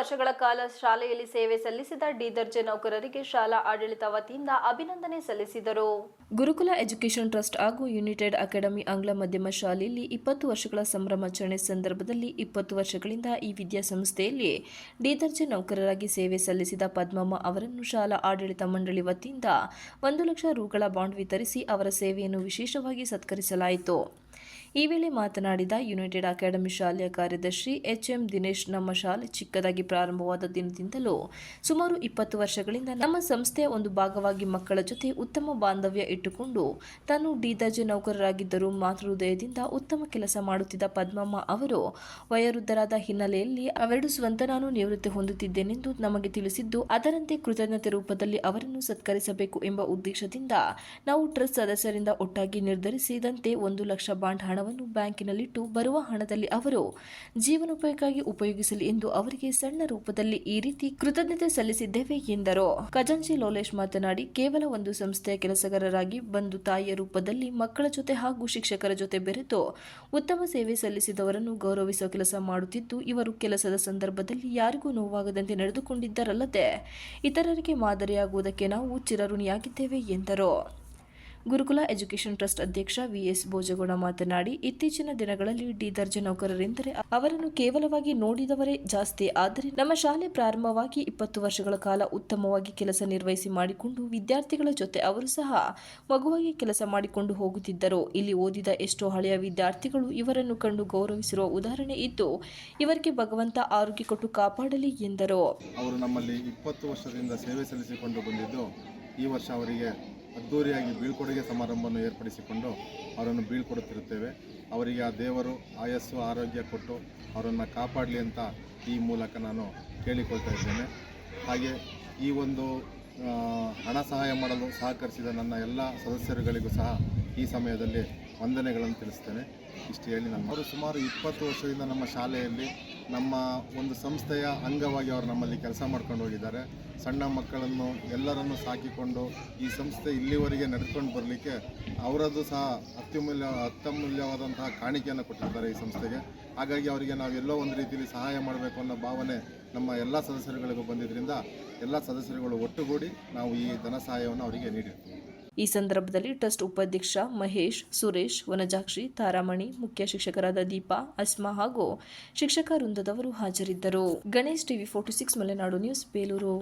ವರ್ಷಗಳ ಕಾಲ ಶಾಲೆಯಲ್ಲಿ ಸೇವೆ ಸಲ್ಲಿಸಿದ ಡಿ ದರ್ಜೆ ನೌಕರರಿಗೆ ಶಾಲಾ ಆಡಳಿತ ವತಿಯಿಂದ ಅಭಿನಂದನೆ ಸಲ್ಲಿಸಿದರು. ಗುರುಕುಲ ಎಜುಕೇಷನ್ ಟ್ರಸ್ಟ್ ಹಾಗೂ ಯುನೈಟೆಡ್ ಅಕಾಡೆಮಿ ಆಂಗ್ಲ ಮಾಧ್ಯಮ ಶಾಲೆಯಲ್ಲಿ 20 ವರ್ಷಗಳ ಸಂಭ್ರಮಾಚರಣೆ ಸಂದರ್ಭದಲ್ಲಿ 20 ವರ್ಷಗಳಿಂದ ಈ ವಿದ್ಯಾಸಂಸ್ಥೆಯಲ್ಲಿ ಡಿ ದರ್ಜೆ ನೌಕರರಾಗಿ ಸೇವೆ ಸಲ್ಲಿಸಿದ ಪದ್ಮಮ್ಮ ಅವರನ್ನು ಶಾಲಾ ಆಡಳಿತ ಮಂಡಳಿ ವತಿಯಿಂದ 1 ಲಕ್ಷ ರುಗಳ ಬಾಂಡ್ ವಿತರಿಸಿ ಅವರ ಸೇವೆಯನ್ನು ವಿಶೇಷವಾಗಿ ಸತ್ಕರಿಸಲಾಯಿತು. ಈ ವೇಳೆ ಮಾತನಾಡಿದ ಯುನೈಟೆಡ್ ಅಕಾಡೆಮಿ ಶಾಲೆಯ ಕಾರ್ಯದರ್ಶಿ ಎಚ್ಎಂ ದಿನೇಶ್, ನಮ್ಮ ಶಾಲೆ ಚಿಕ್ಕದಾಗಿ ಪ್ರಾರಂಭವಾದ ದಿನದಿಂದಲೂ ಸುಮಾರು 20 ವರ್ಷಗಳಿಂದ ನಮ್ಮ ಸಂಸ್ಥೆಯ ಒಂದು ಭಾಗವಾಗಿ ಮಕ್ಕಳ ಜೊತೆ ಉತ್ತಮ ಬಾಂಧವ್ಯ ಇಟ್ಟುಕೊಂಡು ತಾನು ಡಿ ದರ್ಜೆ ನೌಕರರಾಗಿದ್ದರೂ ಮಾತೃಹೃದಯದಿಂದ ಉತ್ತಮ ಕೆಲಸ ಮಾಡುತ್ತಿದ್ದ ಪದ್ಮಮ್ಮ ಅವರು ವಯೋವೃದ್ಧರಾದ ಹಿನ್ನೆಲೆಯಲ್ಲಿ ಅವೆರಡು ಸ್ವಂತ ನಾನು ನಿವೃತ್ತಿ ಹೊಂದುತ್ತಿದ್ದೇನೆಂದು ನಮಗೆ ತಿಳಿಸಿದ್ದು, ಅದರಂತೆ ಕೃತಜ್ಞತೆ ರೂಪದಲ್ಲಿ ಅವರನ್ನು ಸತ್ಕರಿಸಬೇಕು ಎಂಬ ಉದ್ದೇಶದಿಂದ ನಾವು ಟ್ರಸ್ಟ್ ಸದಸ್ಯರಿಂದ ಒಟ್ಟಾಗಿ ನಿರ್ಧರಿಸಿದಂತೆ 1 ಲಕ್ಷ ಬಾಂಡ್ ಹಣವನ್ನು ಬ್ಯಾಂಕಿನಲ್ಲಿಟ್ಟು ಬರುವ ಹಣದಲ್ಲಿ ಅವರು ಜೀವನೋಪಾಯಕ್ಕಾಗಿ ಉಪಯೋಗಿಸಲಿ ಎಂದು ಅವರಿಗೆ ಸಣ್ಣ ರೂಪದಲ್ಲಿ ಈ ರೀತಿ ಕೃತಜ್ಞತೆ ಸಲ್ಲಿಸಿದ್ದೇವೆ ಎಂದರು. ಖಜಾಂಚಿ ಲೋಲೇಶ್ ಮಾತನಾಡಿ, ಕೇವಲ ಒಂದು ಸಂಸ್ಥೆಯ ಕೆಲಸಗಾರರಾಗಿ ಬಂದು ತಾಯಿಯ ರೂಪದಲ್ಲಿ ಮಕ್ಕಳ ಜೊತೆ ಹಾಗೂ ಶಿಕ್ಷಕರ ಜೊತೆ ಬೆರೆತು ಉತ್ತಮ ಸೇವೆ ಸಲ್ಲಿಸಿದವರನ್ನು ಗೌರವಿಸುವ ಕೆಲಸ ಮಾಡುತ್ತಿದ್ದು, ಇವರು ಕೆಲಸದ ಸಂದರ್ಭದಲ್ಲಿ ಯಾರಿಗೂ ನೋವಾಗದಂತೆ ನಡೆದುಕೊಂಡಿದ್ದರಲ್ಲದೆ ಇತರರಿಗೆ ಮಾದರಿಯಾಗುವುದಕ್ಕೆ ನಾವು ಚಿರಋಣಿಯಾಗಿದ್ದೇವೆ ಎಂದರು. ಗುರುಕುಲ ಎಜುಕೇಷನ್ ಟ್ರಸ್ಟ್ ಅಧ್ಯಕ್ಷ ವಿಎಸ್ ಭೋಜಗೌಡ ಮಾತನಾಡಿ, ಇತ್ತೀಚಿನ ದಿನಗಳಲ್ಲಿ ಡಿ ದರ್ಜೆ ನೌಕರರೆಂದರೆ ಅವರನ್ನು ಕೇವಲವಾಗಿ ನೋಡಿದವರೇ ಜಾಸ್ತಿ. ಆದರೆ ನಮ್ಮ ಶಾಲೆ ಪ್ರಾರಂಭವಾಗಿ 20 ವರ್ಷಗಳ ಕಾಲ ಉತ್ತಮವಾಗಿ ಕೆಲಸ ನಿರ್ವಹಿಸಿ ಮಾಡಿಕೊಂಡು ವಿದ್ಯಾರ್ಥಿಗಳ ಜೊತೆ ಅವರು ಸಹ ಮಗುವಾಗಿ ಕೆಲಸ ಮಾಡಿಕೊಂಡು ಹೋಗುತ್ತಿದ್ದರು. ಇಲ್ಲಿ ಓದಿದ ಎಷ್ಟೋ ಹಳೆಯ ವಿದ್ಯಾರ್ಥಿಗಳು ಇವರನ್ನು ಕಂಡು ಗೌರವಿಸಿರುವ ಉದಾಹರಣೆ ಇದ್ದು, ಇವರಿಗೆ ಭಗವಂತ ಆರೋಗ್ಯ ಕೊಟ್ಟು ಕಾಪಾಡಲಿ ಎಂದರು. ಅವರು ನಮ್ಮಲ್ಲಿ 20 ವರ್ಷದಿಂದ ಸೇವೆ ಸಲ್ಲಿಸಿಕೊಂಡು ಬಂದಿದ್ದು, ಈ ವರ್ಷ ಅವರಿಗೆ ಅದ್ದೂರಿಯಾಗಿ ಬೀಳ್ಕೊಡುಗೆ ಸಮಾರಂಭವನ್ನು ಏರ್ಪಡಿಸಿಕೊಂಡು ಅವರನ್ನು ಬೀಳ್ಕೊಡುತ್ತಿರುತ್ತೇವೆ. ಅವರಿಗೆ ಆ ದೇವರು ಆಯಸ್ಸು ಆರೋಗ್ಯ ಕೊಟ್ಟು ಅವರನ್ನು ಕಾಪಾಡಲಿ ಅಂತ ಈ ಮೂಲಕ ನಾನು ಕೇಳಿಕೊಳ್ತಾ ಇದ್ದೇನೆ. ಹಾಗೆ ಈ ಒಂದು ಹಣ ಸಹಾಯ ಮಾಡಲು ಸಹಕರಿಸಿದ ನನ್ನ ಎಲ್ಲ ಸದಸ್ಯರುಗಳಿಗೂ ಸಹ ಈ ಸಮಯದಲ್ಲಿ ವಂದನೆಗಳನ್ನು ತಿಳಿಸ್ತೇನೆ. ಇಷ್ಟು ಹೇಳಿ ಅವರು ಸುಮಾರು 20 ವರ್ಷದಿಂದ ನಮ್ಮ ಶಾಲೆಯಲ್ಲಿ ನಮ್ಮ ಒಂದು ಸಂಸ್ಥೆಯ ಅಂಗವಾಗಿ ಅವರು ನಮ್ಮಲ್ಲಿ ಕೆಲಸ ಮಾಡ್ಕೊಂಡು ಹೋಗಿದ್ದಾರೆ. ಸಣ್ಣ ಮಕ್ಕಳನ್ನು ಎಲ್ಲರನ್ನು ಸಾಕಿಕೊಂಡು ಈ ಸಂಸ್ಥೆ ಇಲ್ಲಿವರೆಗೆ ನಡೆದುಕೊಂಡು ಬರಲಿಕ್ಕೆ ಅವರದ್ದು ಸಹ ಅತ್ಯಮೂಲ್ಯವಾದಂತಹ ಕಾಣಿಕೆಯನ್ನು ಕೊಟ್ಟಿದ್ದಾರೆ ಈ ಸಂಸ್ಥೆಗೆ. ಹಾಗಾಗಿ ಅವರಿಗೆ ನಾವು ಎಲ್ಲೋ ಒಂದು ರೀತಿಯಲ್ಲಿ ಸಹಾಯ ಮಾಡಬೇಕು ಅನ್ನೋ ಭಾವನೆ ನಮ್ಮ ಎಲ್ಲ ಸದಸ್ಯರುಗಳಿಗೂ ಬಂದಿದ್ದರಿಂದ ಎಲ್ಲ ಸದಸ್ಯರುಗಳು ಒಟ್ಟುಗೂಡಿ ನಾವು ಈ ಧನ ಸಹಾಯವನ್ನು ಅವರಿಗೆ ನೀಡಿರ್ತೀವಿ. ಈ ಸಂದರ್ಭದಲ್ಲಿ ಟ್ರಸ್ಟ್ ಉಪಾಧ್ಯಕ್ಷ ಮಹೇಶ್, ಸುರೇಶ್, ವನಜಾಕ್ಷಿ, ತಾರಾಮಣಿ, ಮುಖ್ಯ ಶಿಕ್ಷಕರಾದ ದೀಪಾ, ಅಸ್ಮಾ ಹಾಗೂ ಶಿಕ್ಷಕ ವೃಂದದವರು ಹಾಜರಿದ್ದರು. Ganesh, TV 46 Malenadu news, Belur.